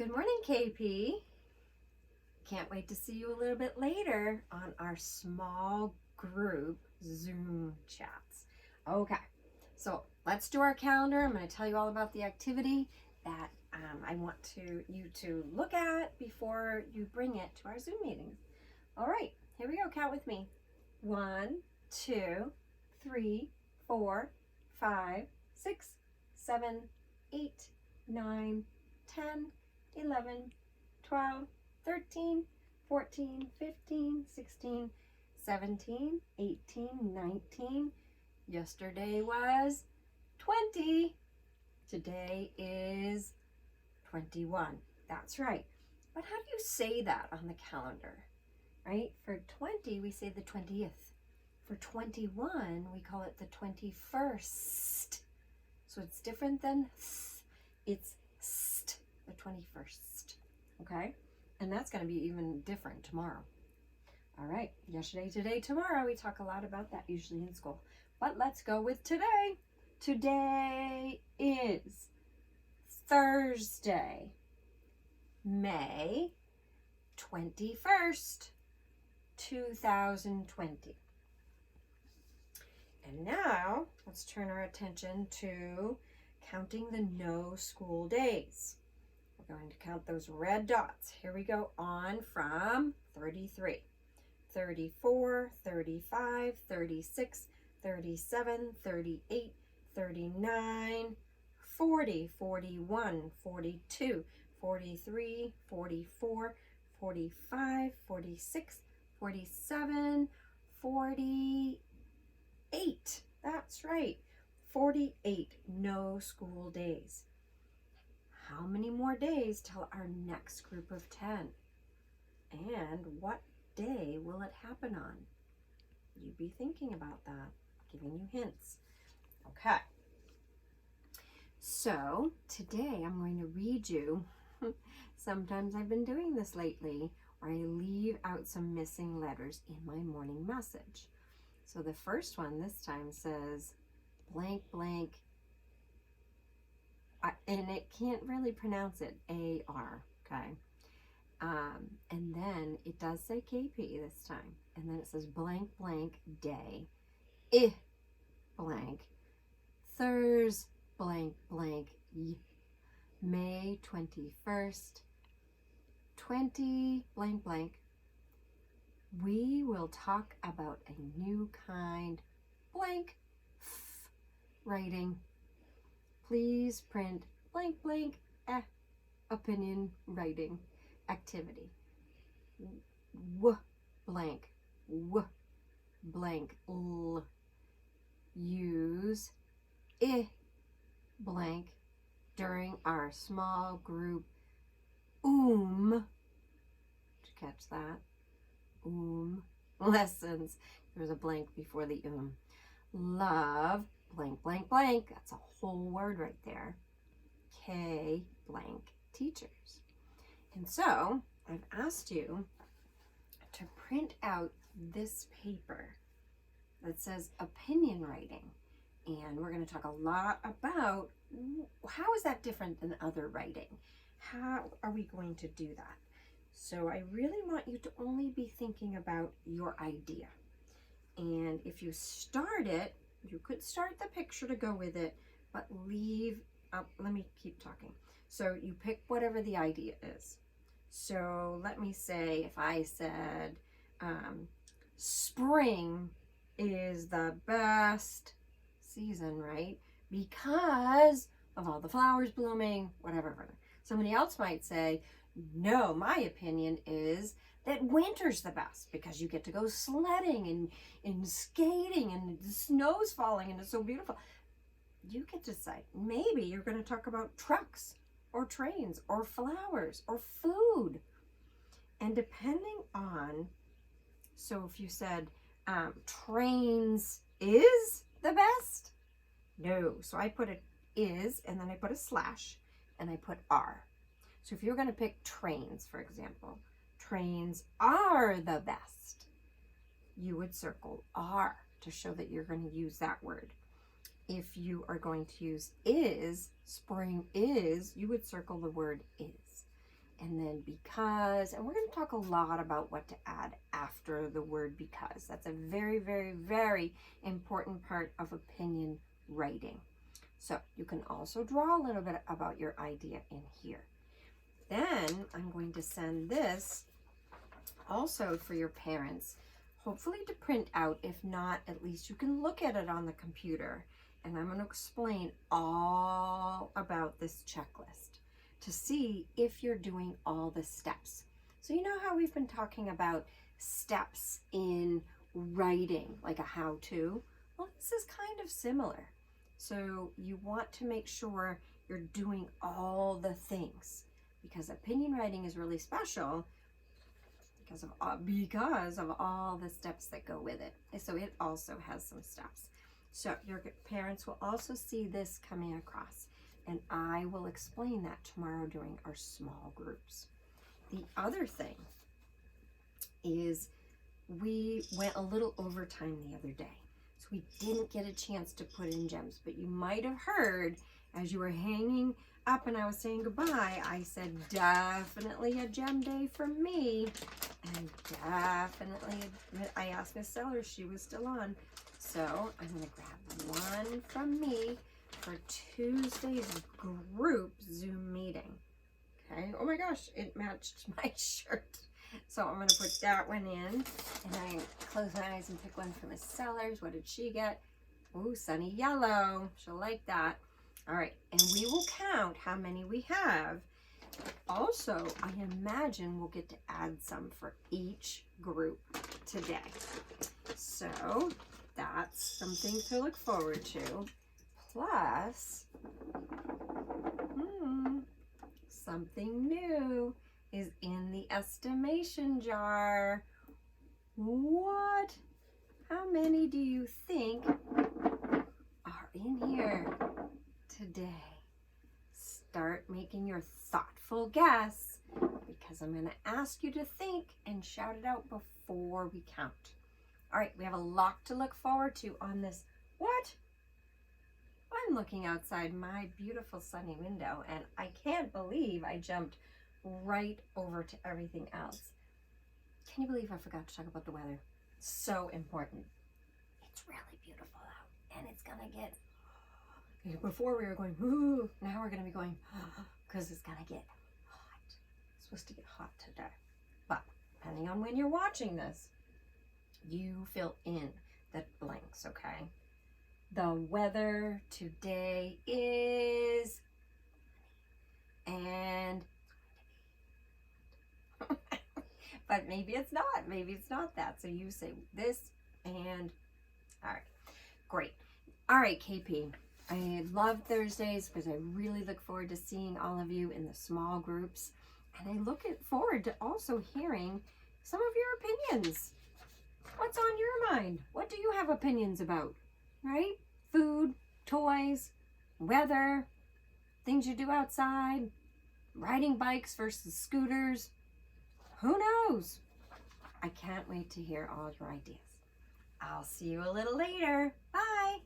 Good morning, KP. Can't wait to see you a little bit later on our small group Zoom chats. Okay, so let's do our calendar. I'm going to tell you all about the activity that I want you to look at before you bring it to our Zoom meetings. All right, here we go. Count with me. 1, 2, 3, 4, 5, 6, 7, 8, 9, 10, 11, 12, 13, 14, 15, 16, 17, 18, 19. Yesterday was 20. Today is 21. That's right. But how do you say that on the calendar? Right? For 20, we say the 20th. For 21, we call it the 21st. So it's different than th. It's st, the 21st. Okay? And that's going to be even different tomorrow. All right. Yesterday, today, tomorrow. We talk a lot about that usually in school. But let's go with today. Today is Thursday, May 21st, 2020. And now let's turn our attention to counting the no school days. We're going to count those red dots. Here we go on from 33, 34, 35, 36, 37, 38, 39, 40, 41, 42, 43, 44, 45, 46, 47, 48. That's right. 48 no school days. How many more days till our next group of 10? And what day will it happen on? You be thinking about that, giving you hints. Okay. So today I'm going to read you. Sometimes I've been doing this lately, where I leave out some missing letters in my morning message. So the first one this time says blank blank, and it can't really pronounce it, A-R, okay? And then it does say KP this time. And then it says blank blank day, blank, Thurs blank blank, May 21st, 20 blank blank. We will talk about a new kind blank writing. Please print blank blank opinion writing activity. Blank blank l. Use blank during our small group did you catch that? Lessons. There's a blank before the love blank blank blank. That's a whole word right there. K blank teachers. And so I've asked you to print out this paper that says opinion writing. And we're going to talk a lot about how is that different than other writing? How are we going to do that? So I really want you to only be thinking about your idea. And if you start it, you could start the picture to go with it, but leave up. Let me keep talking. So you pick whatever the idea is. So let me say if I said spring is the best season, right? Because of all the flowers blooming, whatever. Somebody else might say, no, my opinion is that winter's the best because you get to go sledding and skating and the snow's falling and it's so beautiful. You get to decide. Maybe you're going to talk about trucks or trains or flowers or food. And depending on, so if you said trains is the best, no. So I put it is and then I put a slash and I put are. So if you're going to pick trains, for example, trains are the best, you would circle are to show that you're going to use that word. If you are going to use is, spring is, you would circle the word is. and then because, and we're going to talk a lot about what to add after the word because. That's a very, very, very important part of opinion writing. So you can also draw a little bit about your idea in here. Then I'm going to send this also for your parents, hopefully to print out. If not, at least you can look at it on the computer. And I'm going to explain all about this checklist to see if you're doing all the steps. So you know how we've been talking about steps in writing, like a how-to? Well, this is kind of similar. So you want to make sure you're doing all the things, because opinion writing is really special because of all the steps that go with it. So it also has some steps. So your parents will also see this coming across, and I will explain that tomorrow during our small groups. The other thing is we went a little overtime the other day, so we didn't get a chance to put in gems, but you might have heard as you were hanging up and I was saying goodbye, I said definitely a gem day for me, and definitely I asked Miss Sellers, she was still on. So I'm going to grab one from me for Tuesday's group Zoom meeting. Okay. Oh my gosh, it matched my shirt. So I'm going to put that one in, and I close my eyes and pick one for Miss Sellers. What did she get? Ooh, sunny yellow. She'll like that. All right. And we will count how many we have. Also, I imagine we'll get to add some for each group today. So that's something to look forward to. Plus, something new is in the estimation jar. What? How many do you think are in here today? Start making your thoughtful guess, because I'm going to ask you to think and shout it out before we count. All right, we have a lot to look forward to on this. What? I'm looking outside my beautiful sunny window, and I can't believe I jumped right over to everything else. Can you believe I forgot to talk about the weather? So important. It's really beautiful out, and it's gonna get, before we were going, ooh, now we're gonna be going, because it's gonna get hot. It's supposed to get hot today. But depending on when you're watching this, you fill in the blanks, okay? The weather today is, and but maybe it's not. Maybe it's not that. So you say this and, all right, great. All right, KP. I love Thursdays because I really look forward to seeing all of you in the small groups. And I look forward to also hearing some of your opinions. What's on your mind? What do you have opinions about? Right? Food, toys, weather, things you do outside, riding bikes versus scooters. Who knows? I can't wait to hear all your ideas. I'll see you a little later. Bye.